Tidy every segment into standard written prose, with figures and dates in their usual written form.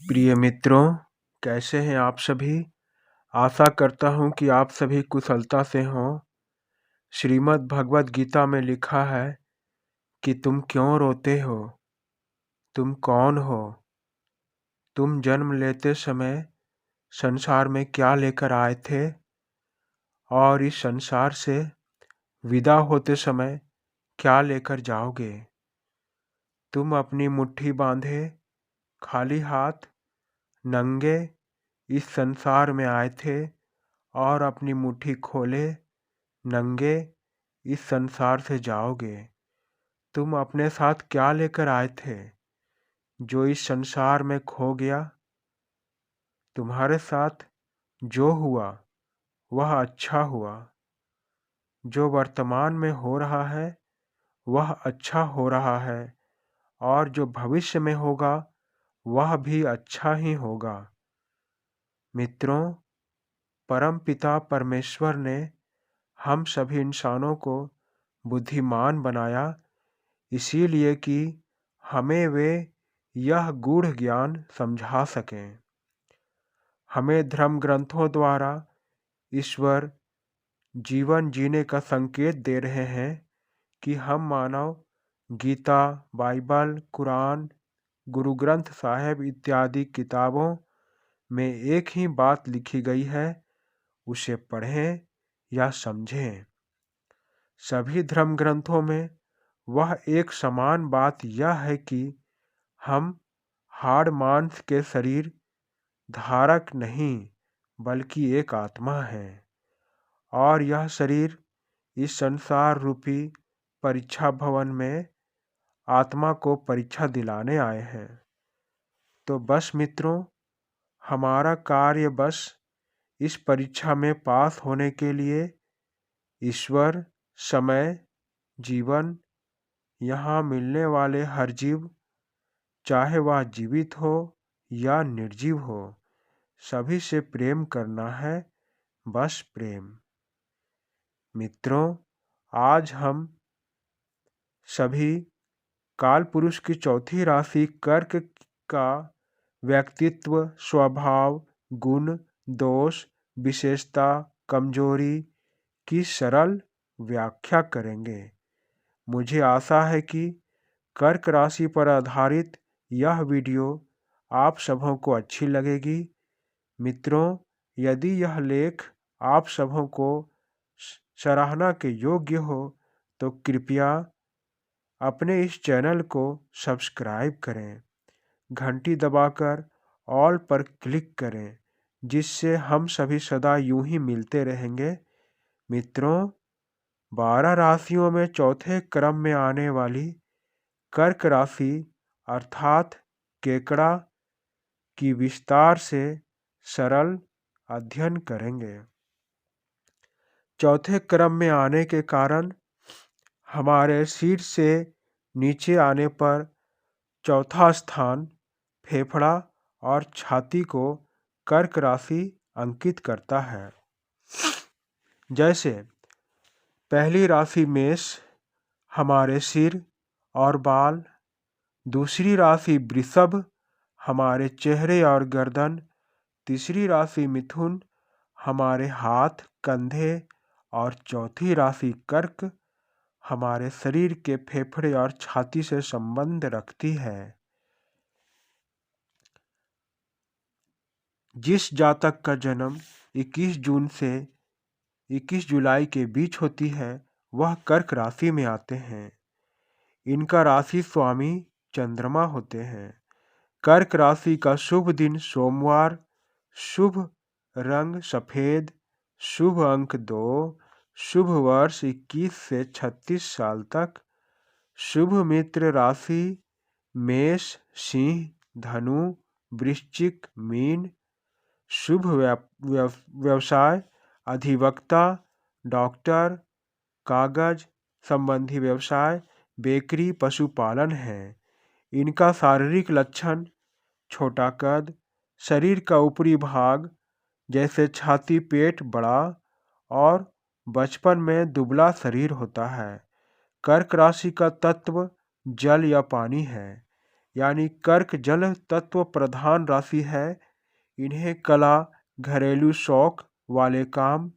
प्रिय मित्रों, कैसे हैं आप सभी। आशा करता हूं कि आप सभी कुशलता से हों। श्रीमद् भगवद गीता में लिखा है कि तुम क्यों रोते हो, तुम कौन हो, तुम जन्म लेते समय संसार में क्या लेकर आए थे और इस संसार से विदा होते समय क्या लेकर जाओगे। तुम अपनी मुट्ठी बांधे खाली हाथ नंगे इस संसार में आए थे और अपनी मुट्ठी खोले नंगे इस संसार से जाओगे। तुम अपने साथ क्या लेकर आए थे जो इस संसार में खो गया। तुम्हारे साथ जो हुआ वह अच्छा हुआ, जो वर्तमान में हो रहा है वह अच्छा हो रहा है और जो भविष्य में होगा वह भी अच्छा ही होगा। मित्रों, परमपिता परमेश्वर ने हम सभी इंसानों को बुद्धिमान बनाया इसीलिए कि हमें वे यह गूढ़ ज्ञान समझा सकें। हमें धर्म ग्रंथों द्वारा ईश्वर जीवन जीने का संकेत दे रहे हैं कि हम मानव गीता, बाइबल, कुरान, गुरु ग्रंथ साहिब इत्यादि किताबों में एक ही बात लिखी गई है, उसे पढ़ें या समझें। सभी धर्म ग्रंथों में वह एक समान बात यह है कि हम हाड़ मांस के शरीर धारक नहीं बल्कि एक आत्मा है और यह शरीर इस संसार रूपी परीक्षा भवन में आत्मा को परीक्षा दिलाने आए हैं। तो बस मित्रों, हमारा कार्य बस इस परीक्षा में पास होने के लिए ईश्वर, समय, जीवन, यहाँ मिलने वाले हर जीव, चाहे वह जीवित हो या निर्जीव हो, सभी से प्रेम करना है, बस प्रेम। मित्रों, आज हम सभी काल पुरुष की चौथी राशि कर्क का व्यक्तित्व, स्वभाव, गुण, दोष, विशेषता, कमजोरी की सरल व्याख्या करेंगे। मुझे आशा है कि कर्क राशि पर आधारित यह वीडियो आप सबों को अच्छी लगेगी। मित्रों, यदि यह लेख आप सबों को सराहना के योग्य हो तो कृपया अपने इस चैनल को सब्सक्राइब करें, घंटी दबाकर ऑल पर क्लिक करें, जिससे हम सभी सदा यूं ही मिलते रहेंगे। मित्रों, 12 राशियों में चौथे क्रम में आने वाली कर्क राशि अर्थात केकड़ा की विस्तार से सरल अध्ययन करेंगे। चौथे क्रम में आने के कारण हमारे सिर से नीचे आने पर चौथा स्थान फेफड़ा और छाती को कर्क राशि अंकित करता है। जैसे पहली राशि मेष हमारे सिर और बाल, दूसरी राशि वृषभ हमारे चेहरे और गर्दन, तीसरी राशि मिथुन हमारे हाथ, कंधे और चौथी राशि कर्क हमारे शरीर के फेफड़े और छाती से संबंध रखती है। जिस जातक का जन्म 21 जून से 21 जुलाई के बीच होती है वह कर्क राशि में आते हैं। इनका राशि स्वामी चंद्रमा होते हैं। कर्क राशि का शुभ दिन सोमवार, शुभ रंग सफेद, शुभ अंक 2, शुभ वर्ष 21 से 36 साल तक, शुभ मित्र राशि मेष, सिंह, धनु, वृश्चिक, मीन, शुभ व्यवसाय अधिवक्ता, डॉक्टर, कागज संबंधी व्यवसाय, बेकरी, पशुपालन है। इनका शारीरिक लक्षण छोटा कद, शरीर का ऊपरी भाग जैसे छाती पेट बड़ा और बचपन में दुबला शरीर होता है। कर्क राशि का तत्व जल या पानी है। यानी कर्क जल तत्व प्रधान राशि है। इन्हें कला, घरेलू शौक वाले काम,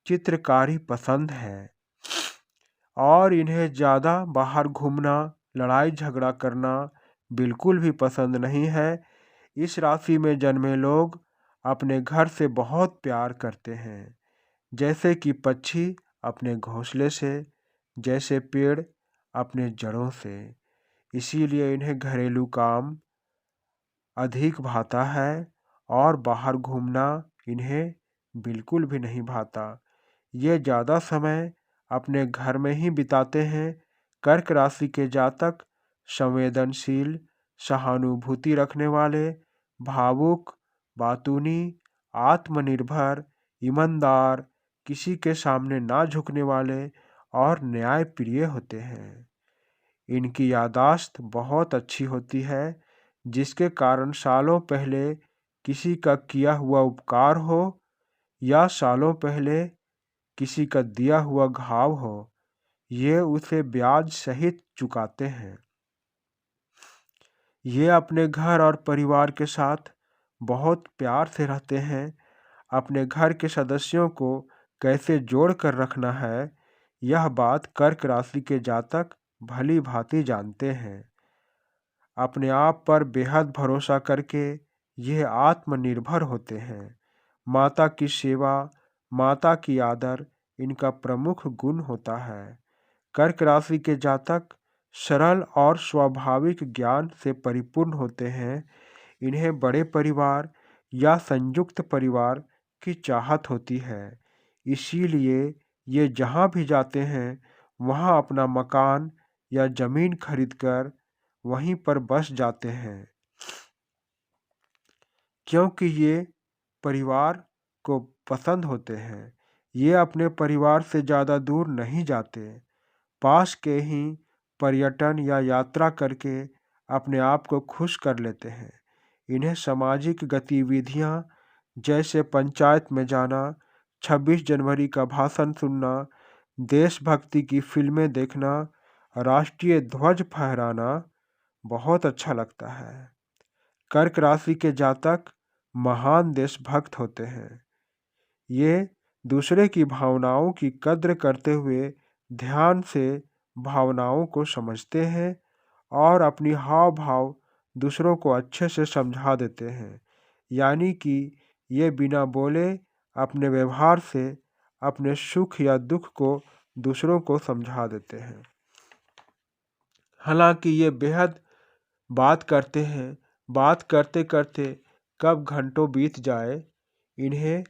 चित्रकारी पसंद है और इन्हें ज़्यादा बाहर घूमना, लड़ाई झगड़ा करना बिल्कुल भी पसंद नहीं है। इस राशि में जन्मे लोग अपने घर से बहुत प्यार करते हैं, जैसे कि पक्षी अपने घोंसले से, जैसे पेड़ अपने जड़ों से। इसीलिए इन्हें घरेलू काम अधिक भाता है और बाहर घूमना इन्हें बिल्कुल भी नहीं भाता। ये ज़्यादा समय अपने घर में ही बिताते हैं। कर्क राशि के जातक संवेदनशील, सहानुभूति रखने वाले, भावुक, बातूनी, आत्मनिर्भर, ईमानदार, किसी के सामने ना झुकने वाले और न्यायप्रिय होते हैं। इनकी याददाश्त बहुत अच्छी होती है, जिसके कारण सालों पहले किसी का किया हुआ उपकार हो या सालों पहले किसी का दिया हुआ घाव हो, ये उसे ब्याज सहित चुकाते हैं। ये अपने घर और परिवार के साथ बहुत प्यार से रहते हैं। अपने घर के सदस्यों को कैसे जोड़ कर रखना है, यह बात कर्क राशि के जातक भली भांति जानते हैं। अपने आप पर बेहद भरोसा करके ये आत्मनिर्भर होते हैं। माता की सेवा, माता की आदर इनका प्रमुख गुण होता है। कर्क राशि के जातक सरल और स्वाभाविक ज्ञान से परिपूर्ण होते हैं। इन्हें बड़े परिवार या संयुक्त परिवार की चाहत होती है। इसीलिए ये जहाँ भी जाते हैं वहाँ अपना मकान या ज़मीन खरीदकर वहीं पर बस जाते हैं, क्योंकि ये परिवार को पसंद होते हैं। ये अपने परिवार से ज़्यादा दूर नहीं जाते। पास के ही पर्यटन या यात्रा करके अपने आप को खुश कर लेते हैं। इन्हें सामाजिक गतिविधियाँ जैसे पंचायत में जाना, 26 जनवरी का भाषण सुनना, देशभक्ति की फिल्में देखना, राष्ट्रीय ध्वज फहराना बहुत अच्छा लगता है। कर्क राशि के जातक महान देशभक्त होते हैं। ये दूसरे की भावनाओं की कद्र करते हुए ध्यान से भावनाओं को समझते हैं और अपनी हाव भाव दूसरों को अच्छे से समझा देते हैं। यानी कि ये बिना बोले अपने व्यवहार से अपने सुख या दुख को दूसरों को समझा देते हैं। हालांकि ये बेहद बात करते हैं। बात करते करते कब घंटों बीत जाए, इन्हें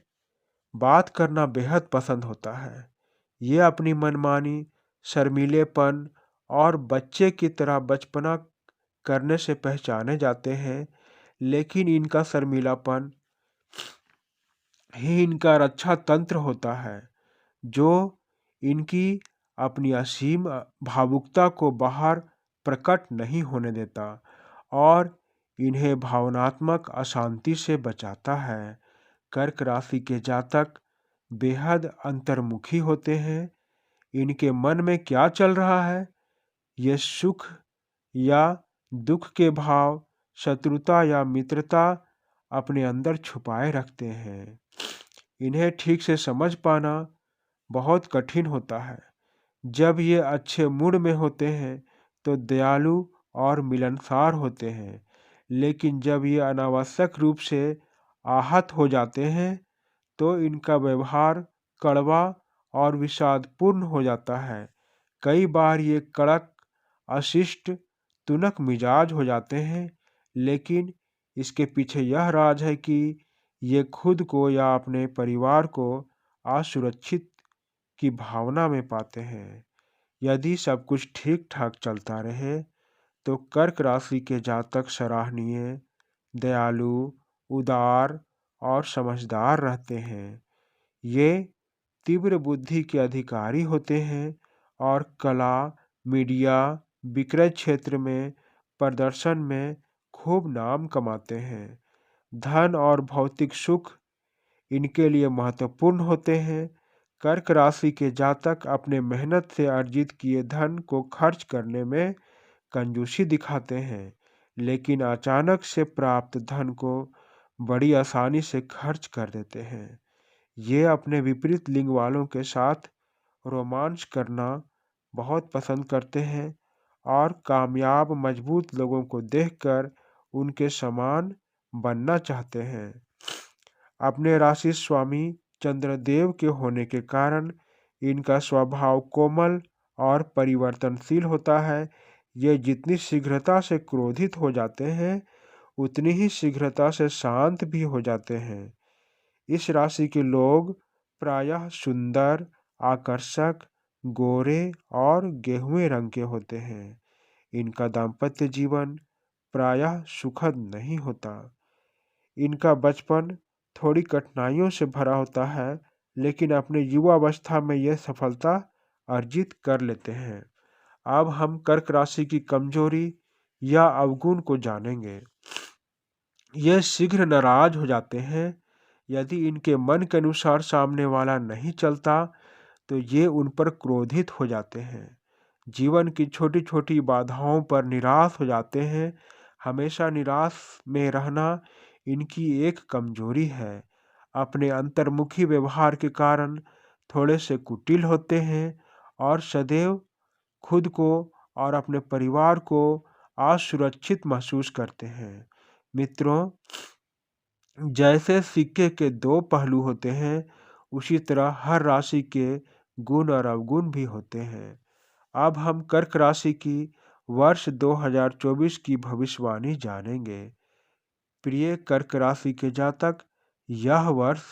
बात करना बेहद पसंद होता है। ये अपनी मनमानी, शर्मीलेपन और बच्चे की तरह बचपना करने से पहचाने जाते हैं, लेकिन इनका शर्मीलापन ही इनका रक्षा तंत्र होता है, जो इनकी अपनी असीम भावुकता को बाहर प्रकट नहीं होने देता और इन्हें भावनात्मक अशांति से बचाता है। कर्क राशि के जातक बेहद अंतर्मुखी होते हैं। इनके मन में क्या चल रहा है, ये सुख या दुख के भाव, शत्रुता या मित्रता अपने अंदर छुपाए रखते हैं। इन्हें ठीक से समझ पाना बहुत कठिन होता है। जब ये अच्छे मूड में होते हैं तो दयालु और मिलनसार होते हैं, लेकिन जब ये अनावश्यक रूप से आहत हो जाते हैं तो इनका व्यवहार कड़वा और विषादपूर्ण हो जाता है। कई बार ये कड़क, अशिष्ट, तुनक मिजाज हो जाते हैं, लेकिन इसके पीछे यह राज है कि ये खुद को या अपने परिवार को असुरक्षित की भावना में पाते हैं। यदि सब कुछ ठीक ठाक चलता रहे तो कर्क राशि के जातक सराहनीय, दयालु, उदार और समझदार रहते हैं। ये तीव्र बुद्धि के अधिकारी होते हैं और कला, मीडिया, विक्रय क्षेत्र में प्रदर्शन में खूब नाम कमाते हैं। धन और भौतिक सुख इनके लिए महत्वपूर्ण होते हैं। कर्क राशि के जातक अपने मेहनत से अर्जित किए धन को खर्च करने में कंजूसी दिखाते हैं, लेकिन अचानक से प्राप्त धन को बड़ी आसानी से खर्च कर देते हैं। ये अपने विपरीत लिंग वालों के साथ रोमांस करना बहुत पसंद करते हैं और कामयाब मजबूत लोगों को देखकर उनके समान बनना चाहते हैं। अपने राशि स्वामी चंद्रदेव के होने के कारण इनका स्वभाव कोमल और परिवर्तनशील होता है। ये जितनी शीघ्रता से क्रोधित हो जाते हैं, उतनी ही शीघ्रता से शांत भी हो जाते हैं। इस राशि के लोग प्रायः सुंदर, आकर्षक, गोरे और गेहुए रंग के होते हैं। इनका दाम्पत्य जीवन प्रायः सुखद नहीं होता। इनका बचपन थोड़ी कठिनाइयों से भरा होता है, लेकिन अपने युवावस्था में यह सफलता अर्जित कर लेते हैं। अब हम कर्क राशि की कमजोरी या अवगुण को जानेंगे। यह शीघ्र नाराज हो जाते हैं। यदि इनके मन के अनुसार सामने वाला नहीं चलता, तो ये उन पर क्रोधित हो जाते हैं। जीवन की छोटी छोटी बाधाओं पर निराश हो जाते हैं। हमेशा निराश में रहना इनकी एक कमजोरी है। अपने अंतर्मुखी व्यवहार के कारण थोड़े से कुटिल होते हैं और सदैव खुद को और अपने परिवार को असुरक्षित महसूस करते हैं। मित्रों, जैसे सिक्के के दो पहलू होते हैं, उसी तरह हर राशि के गुण और अवगुण भी होते हैं। अब हम कर्क राशि की वर्ष 2024 की भविष्यवाणी जानेंगे। प्रिय कर्क राशि के जातक, यह वर्ष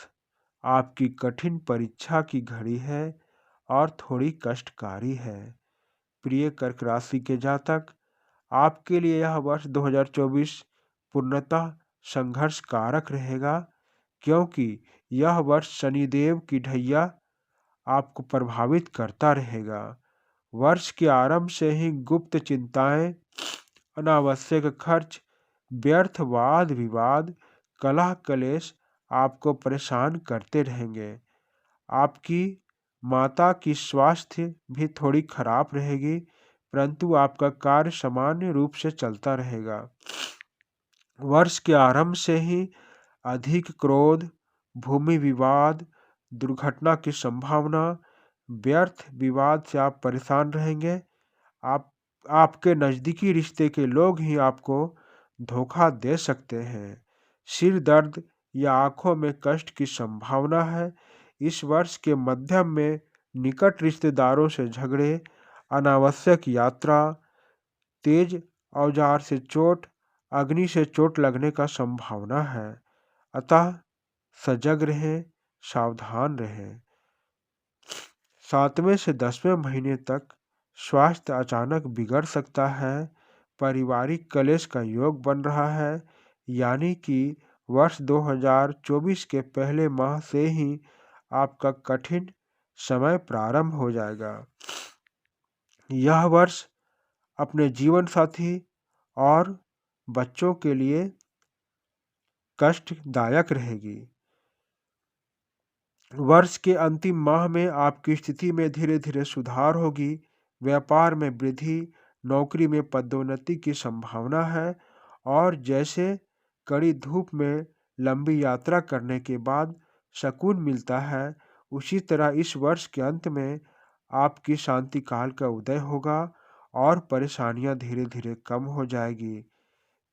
आपकी कठिन परीक्षा की घड़ी है और थोड़ी कष्टकारी है। प्रिय कर्क राशि के जातक, आपके लिए यह वर्ष 2024 पूर्णतः संघर्ष कारक रहेगा, क्योंकि यह वर्ष शनिदेव की ढैया आपको प्रभावित करता रहेगा। वर्ष के आरंभ से ही गुप्त चिंताएं, अनावश्यक खर्च, व्यर्थ वाद विवाद, कलह कलेश आपको परेशान करते रहेंगे। आपकी माता की स्वास्थ्य भी थोड़ी खराब रहेगी, परंतु आपका कार्य सामान्य रूप से चलता रहेगा। वर्ष के आरंभ से ही अधिक क्रोध, भूमि विवाद, दुर्घटना की संभावना, व्यर्थ विवाद से आप परेशान रहेंगे। आपके नज़दीकी रिश्ते के लोग ही आपको धोखा दे सकते हैं। सिर दर्द या आंखों में कष्ट की संभावना है। इस वर्ष के मध्यम में निकट रिश्तेदारों से झगड़े, अनावश्यक यात्रा, तेज औजार से चोट, अग्नि से चोट लगने का संभावना है। अतः सजग रहें, सावधान रहें। 7वें से 10वें महीने तक स्वास्थ्य अचानक बिगड़ सकता है। पारिवारिक कलेश का योग बन रहा है, यानी कि वर्ष 2024 के पहले माह से ही आपका कठिन समय प्रारंभ हो जाएगा। यह वर्ष अपने जीवन साथी और बच्चों के लिए कष्टदायक रहेगी। वर्ष के अंतिम माह में आपकी स्थिति में धीरे धीरे सुधार होगी। व्यापार में वृद्धि, नौकरी में पदोन्नति की संभावना है और जैसे कड़ी धूप में लंबी यात्रा करने के बाद सुकून मिलता है, उसी तरह इस वर्ष के अंत में आपकी शांति काल का उदय होगा और परेशानियां धीरे धीरे कम हो जाएगी।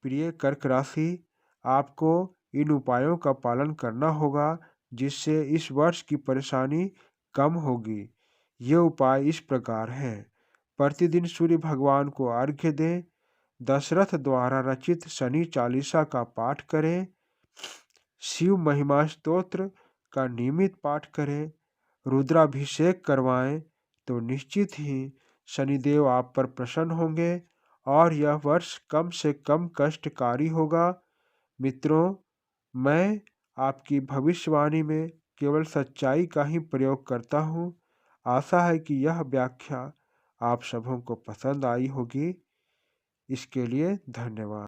प्रिय कर्क राशि, आपको इन उपायों का पालन करना होगा, जिससे इस वर्ष की परेशानी कम होगी। ये उपाय इस प्रकार हैं। प्रतिदिन सूर्य भगवान को अर्घ्य दें। दशरथ द्वारा रचित शनि चालीसा का पाठ करें। शिव महिमा स्तोत्र का नियमित पाठ करें। रुद्राभिषेक करवाएं, तो निश्चित ही शनिदेव आप पर प्रसन्न होंगे और यह वर्ष कम से कम कष्टकारी होगा। मित्रों, मैं आपकी भविष्यवाणी में केवल सच्चाई का ही प्रयोग करता हूँ। आशा है कि यह व्याख्या आप सबों को पसंद आई होगी। इसके लिए धन्यवाद।